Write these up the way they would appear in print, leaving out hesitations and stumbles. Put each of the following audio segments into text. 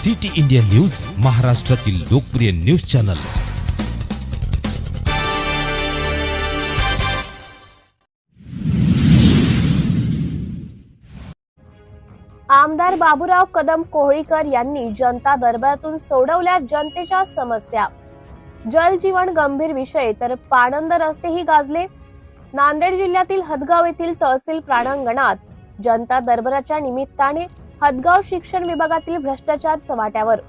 City India news, महाराष्ट्रातील लोकप्रिय news channel. आमदार बाबूराव कदम कोहळीकर यांनी जनता दरबारातून सोडवल्या जनतेच्या समस्या। जल जीवन गंभीर विषय तर पाणंद रस्तेही गाजले। नांदेड जिल्ह्यातील हदगाव येथील तहसील प्रांगणात जनता दरबाराच्या निमित्ताने हदगाव शिक्षण विभागातील भ्रष्टाचार चव्हाट्यावर।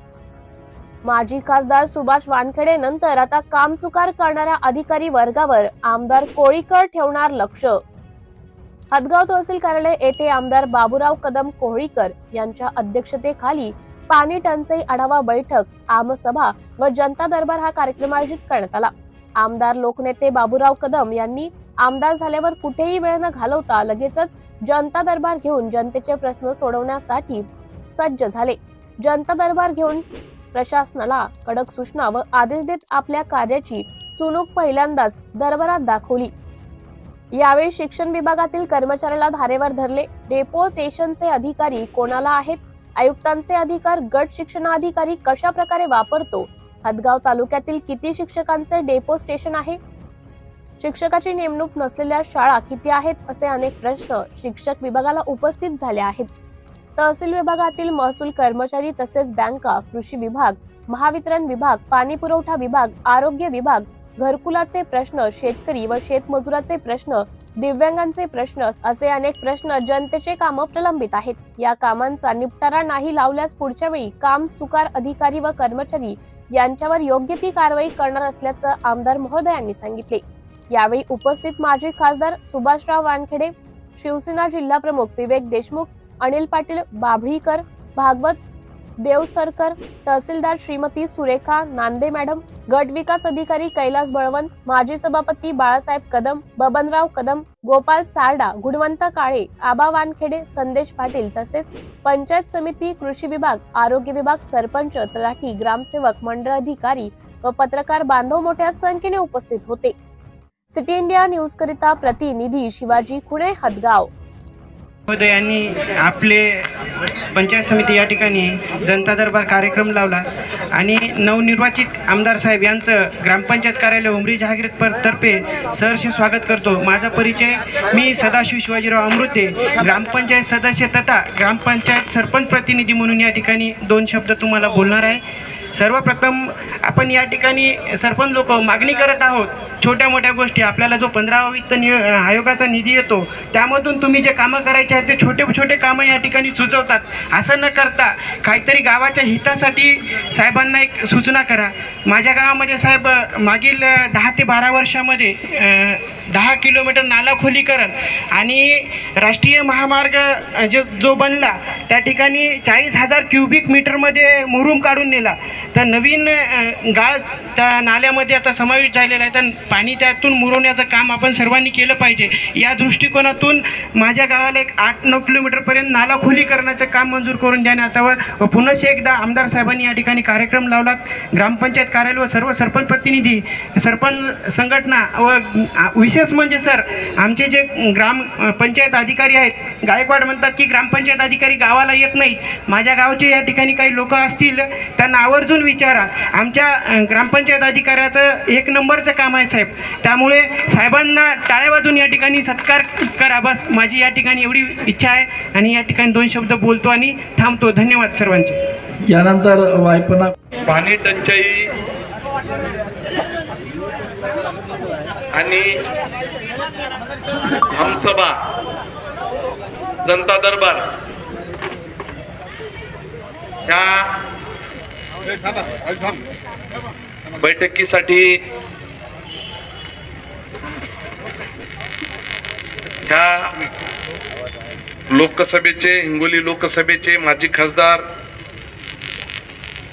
माजी खासदार सुभाष वानखेडे नंतर आता कामचुकार करणाऱ्या अधिकारी वर्गावर आमदार कोळीकर ठेवणार लक्ष। हदगाव तहसील कार्यालय येथे आमदार बाबूराव कदम कोहळीकर यांच्या अध्यक्षतेखाली पाणी टंचाई आढावा बैठक, आमसभा व जनता दरबार हा कार्यक्रम आयोजित करण्यात आला। आमदार लोकनेते बाबूराव कदम यांनी आमदार झाल्यावर कुठेही वेळ न घालवता लगेचच जनता दरबार घेऊन जनतेचे प्रश्न सोडवण्यासाठी सज्ज झाले। जनता दरबार घेऊन प्रशासनाला कडक सूचना व आदेश देत आपल्या कार्याची चुणूक पहिल्यांदाच दरबारात दाखवली। यावेळी शिक्षण विभागातील कर्मचाऱ्याला धारेवर धरले। डेपो स्टेशनचे अधिकारी कोणाला आहेत, आयुक्तांचे अधिकार गट शिक्षणाधिकारी कशा प्रकारे वापरतो, हदगाव तालुक्यातील किती शिक्षकांचे डेपो स्टेशन आहे, शिक्षकाची नेमणूक नसलेल्या शाळा किती आहेत, असे अनेक प्रश्न शिक्षक विभागाला उपस्थित झाले आहेत। तहसील विभागातील महसूल कर्मचारी तसेच बँका, कृषी विभाग, महावितरण विभाग, पाणी पुरवठा विभाग, आरोग्य विभाग, घरकुलाचे प्रश्न, शेतकरी व शेतमजुराचे प्रश्न, दिव्यांगांचे प्रश्न असे अनेक प्रश्न जनतेचे काम प्रलंबित आहेत। या कामांचा निपटारा नाही लावल्यास पुढच्या वेळी काम चुकार अधिकारी व कर्मचारी यांच्यावर योग्य ती कारवाई करणार असल्याचं आमदार महोदयांनी सांगितले। यावेळी उपस्थित माजी खासदार सुभाषराव वानखेडे, शिवसेना जिल्हा प्रमुख विवेक देशमुख, अनिल पाटील बाभळीकर, भागवत देवसरकर, तहसीलदार श्रीमती सुरेखा नांदे मॅडम, गट विकास अधिकारी कैलास बळवंत, माजी सभापती बाळासाहेब कदम, बबनराव कदम, गोपाल सारडा, गुणवंत काळे, आबा वानखेडे, संदेश पाटील तसेच पंचायत समिती, कृषी विभाग, आरोग्य विभाग, सरपंच, तलाठी, ग्रामसेवक, मंडळ अधिकारी व पत्रकार बांधव मोठ्या संख्येने उपस्थित होते। सिटी इंडिया न्यूज करिता प्रतिनिधी शिवाजी खुणे, हदगाव। महोदयांनी आपले पंचायत समिती या ठिकाणी जनता दरबार कार्यक्रम लावला आणि नवनिर्वाचित आमदार साहेब यांचं ग्रामपंचायत कार्यालय उमरी जहागीर तर्फे सहर्ष स्वागत करतो। माझा परिचय, मी सदाशिव शिवाजीराव अमृते, ग्रामपंचायत सदस्य तथा ग्रामपंचायत सरपंच प्रतिनिधी म्हणून या ठिकाणी 2 शब्द तुम्हाला बोलणार आहे। सर्वप्रथम आपण या ठिकाणी सरपंच लोक मागणी करत आहोत, छोट्या मोठ्या गोष्टी आपल्याला जो 15वा वित्त आयोगाचा निधी येतो त्यामधून तुम्ही जे कामं करायचे आहेत ते छोटे छोटे कामं या ठिकाणी सुचवतात। असं न करता काहीतरी गावाच्या हितासाठी साहेबांना एक सूचना करा। माझ्या गावामध्ये साहेब मागील 10 ते 12 वर्षामध्ये 10 किलोमीटर नाला खोलीकरण आणि राष्ट्रीय महामार्ग जो बनला त्या ठिकाणी 40,000 क्युबिक मीटरमध्ये मुरुम काढून नेला। तर नवीन गाळ त्या नाल्यामध्ये आता समावेश झालेला आहे, तर पाणी त्यातून मुरवण्याचं काम आपण सर्वांनी केलं पाहिजे। या दृष्टिकोनातून माझ्या गावाला एक 8-9 किलोमीटरपर्यंत नाला खोलीकरणाचं काम मंजूर करून देण्यात यावं व पुन्हा एकदा आमदार साहेबांनी या ठिकाणी कार्यक्रम लावला। ग्रामपंचायत कार्यालय व सर्व सरपंच प्रतिनिधी, सरपंच संघटना व विशेष म्हणजे सर आमचे जे ग्रामपंचायत अधिकारी आहेत, गायकवाड म्हणतात की ग्रामपंचायत अधिकारी गावाला येत नाहीत। माझ्या गावचे या ठिकाणी काही लोक असतील त्यांना आवर्जून विचारा, आमच्या ग्रामपंचायत अधिकाऱ्याचं 1 नंबरचं काम आहे साहेब। त्यामुळे साहेबांना टाळ्या वाजून या ठिकाणी सत्कार करा, बस माझी या ठिकाणी एवढी इच्छा आहे आणि या ठिकाणी 2 शब्द बोलतो आणि थांबतो। धन्यवाद सर्वांचे। यानंतर वायपना पाणी टंचाई आणि आमसभा, जनता दरबार या बैठकीसाठी ह्या लोकसभेचे, हिंगोली लोकसभेचे माजी खासदार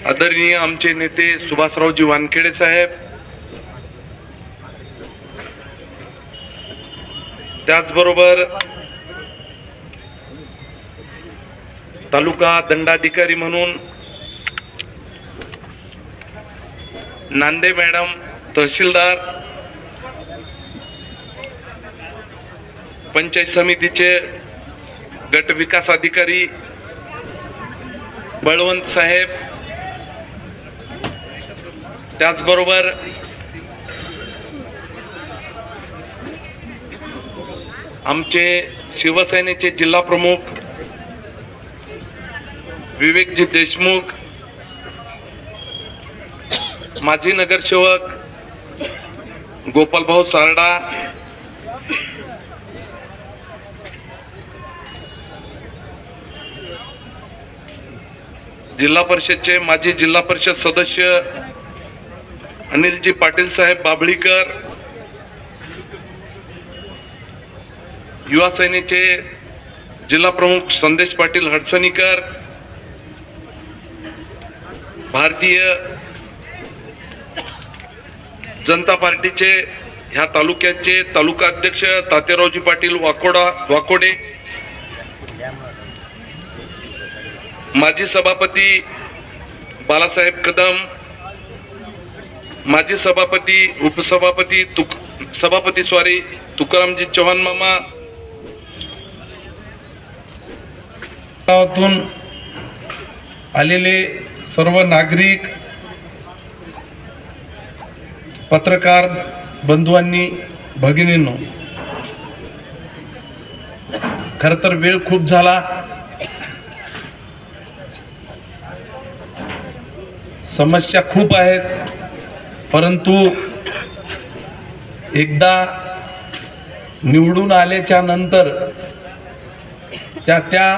आदरणीय आमचे नेते सुभाषरावजी वानखेडे साहेब, त्याचबरोबर तालुका दंडाधिकारी म्हणून नांदे मॅडम, तहसीलदार, पंचायत समितीचे गट विकास अधिकारी बळवंत साहेब, त्याचबरोबर आमचे शिवसेनेचे जिल्हा प्रमुख विवेकजी देशमुख, माजी नगरसेवक गोपालभाऊ सारडा, जिल्हा परिषदचे माजी जिल्हा परिषद सदस्य अनिलजी पाटील साहेब बाभळीकर, युवा सेनेचे जिल्हा प्रमुख संदेश पाटील हडसणीकर, भारतीय जनता पार्टीचे ह्या तालुक्याचे तालुका अध्यक्ष तात्यारावजी पाटील वाकोडे, माजी सभापती बालासाहेब कदम, माजी सभापती उपसभापती सभापती तुकारामजी चव्हाण मामा, गावातून आलेले सर्व नागरिक, पत्रकार बंधूंनी, भगिनींनो, खर तर वेळ खूप झाला. समस्या खूप आहेत, परंतु एकदा निवडून आल्याच्या नंतर त्या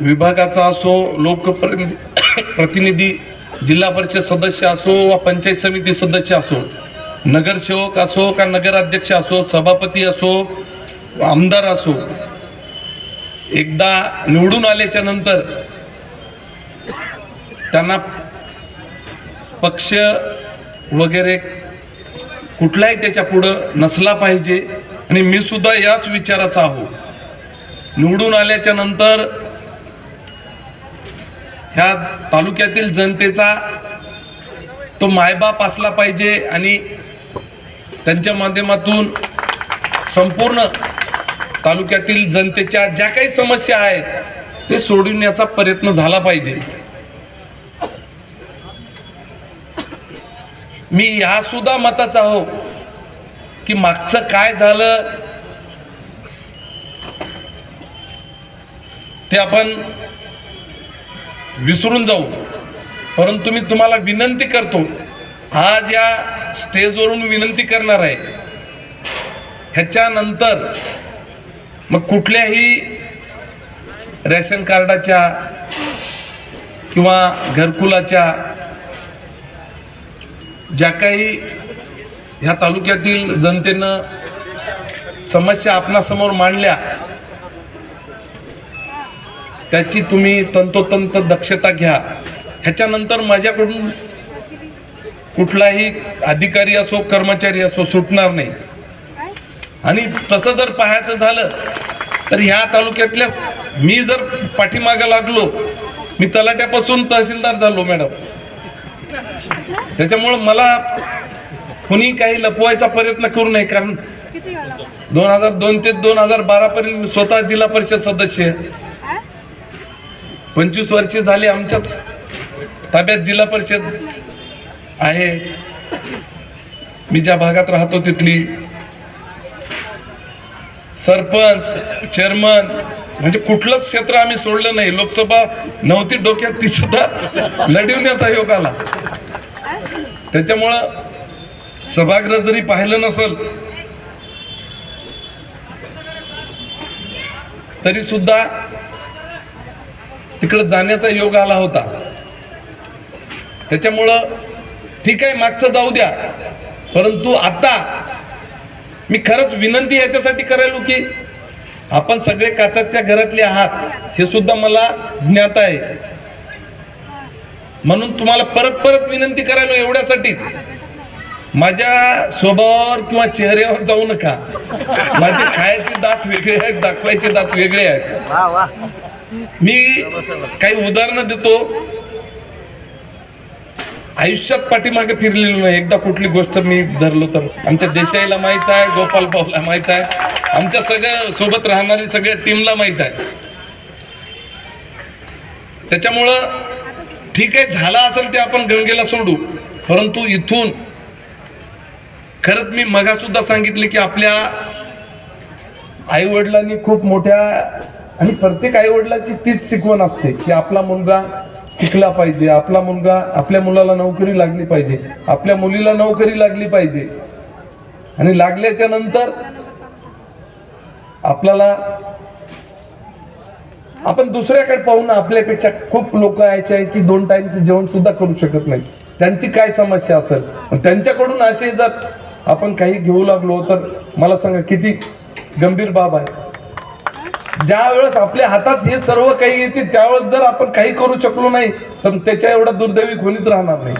विभागाचा असो, लोकप्रतिनिधी, जिल्हा परिषद सदस्य असो वा पंचायत समिती सदस्य असो, नगरसेवक असो का नगराध्यक्ष असो, सभापती असो, आमदार असो, एकदा निवडून आल्याच्या नंतर त्यांना पक्ष वगैरे कुठलाही त्याच्या पुढं नसला पाहिजे. आणि मी सुद्धा याच विचाराचा आहो. निवडून आल्याच्या नंतर ह्या तालुक्यातील जनतेचा तो मायबाप असला पाहिजे आणि त्यांच्या माध्यमातून संपूर्ण तालुक्यातील जनतेच्या ज्या काही समस्या आहेत ते सोडवण्याचा प्रयत्न झाला पाहिजे. मी ह्या सुद्धा मताचा आहो की मागचं काय झालं ते आपण विसरून जाऊ. परंतु मी तुम्हाला विनंती करतो, आज या स्टेजवरून विनंती करणार आहे, ह्याच्यानंतर मग कुठल्याही रेशन कार्डाच्या किंवा घरकुलाच्या ज्या काही ह्या तालुक्यातील जनतेनं समस्या आपणासमोर मांडल्या त्याची तुम्ही तंतोतंत दक्षता घ्या. ह्याच्यानंतर माझ्याकडून कुठलाही अधिकारी असो कर्मचारी असो सुटणार नाही. आणि तसं जर पाहायचं झालं तर ह्या तालुक्यातल्या मी जर पाठीमागे लागलो, मी तलाट्यापासून तहसीलदार झालो मॅडम. त्याच्यामुळं मला कुणी काही लपवायचा प्रयत्न करू नये, कारण 2002 ते 2012 पर्यंत स्वतः जिल्हा परिषद सदस्य, 25 वर्षे झाली आमच्याच ताब्यात जिल्हा परिषद आहे. मी ज्या भागात राहतो तिथली सरपंच, चेअरमन, म्हणजे कुठलंच क्षेत्र आम्ही सोडलं नाही. लोकसभा नव्हती डोक्यात, ती सुद्धा लढवण्याचा योग आला. त्याच्यामुळं सभागृह जरी पाहिलं नसल तरी सुद्धा तिकडे जाण्याचा योग आला होता. त्याच्यामुळं ठीक आहे, मागचं जाऊ द्या. परंतु आता मी खरंच विनंती याच्यासाठी करायलो की आपण सगळे काचाच्या घरातले आहात हे सुद्धा मला ज्ञात आहे. म्हणून तुम्हाला परत परत विनंती करायलो एवढ्यासाठीच, माझ्या स्वभावावर किंवा चेहऱ्यावर जाऊ नका. माझे खायचे दात वेगळे आहेत, दाखवायचे दात वेगळे आहेत. मी काही उदाहरणं देतो. आयुष्यात पाठीमागे फिरलेलो नाही एकदा कुठली गोष्ट मी धरलो तर. आमच्या देशाईला माहित आहे, गोपाल भाऊला माहित आहे, आमच्या सगळ्या सोबत राहणारी सगळ्या टीमला माहित आहे. त्याच्यामुळं ठीक आहे, झालं असेल ते आपण गंगेला सोडू. परंतु इथून खरंच मी मगासुद्धा सांगितले की आपल्या आईवडिलांनी खूप मोठ्या, आणि प्रत्येक आईवडिलांची तीच शिकवण असते की आपला मुलगा शिकला पाहिजे, आपल्या मुलाला नोकरी लागली पाहिजे, आपल्या मुलीला नोकरी लागली पाहिजे, आणि लागल्याच्या नंतर आपल्याला आपण दुसऱ्याकडे पाहून आपल्यापेक्षा खूप लोक असे आहेत की 2 टाइमचे जेवण सुद्धा करू शकत नाही. त्यांची काय समस्या असेल, पण त्यांच्याकडून असे जर आपण काही घेऊ लागलो तर मला सांगा किती गंभीर बाब आहे. ज्या वेळेस आपल्या हातात हे सर्व काही येते त्यावेळेस जर आपण काही करू शकलो नाही तर त्याच्या एवढा दुर्दैवी कोणीच राहणार नाही.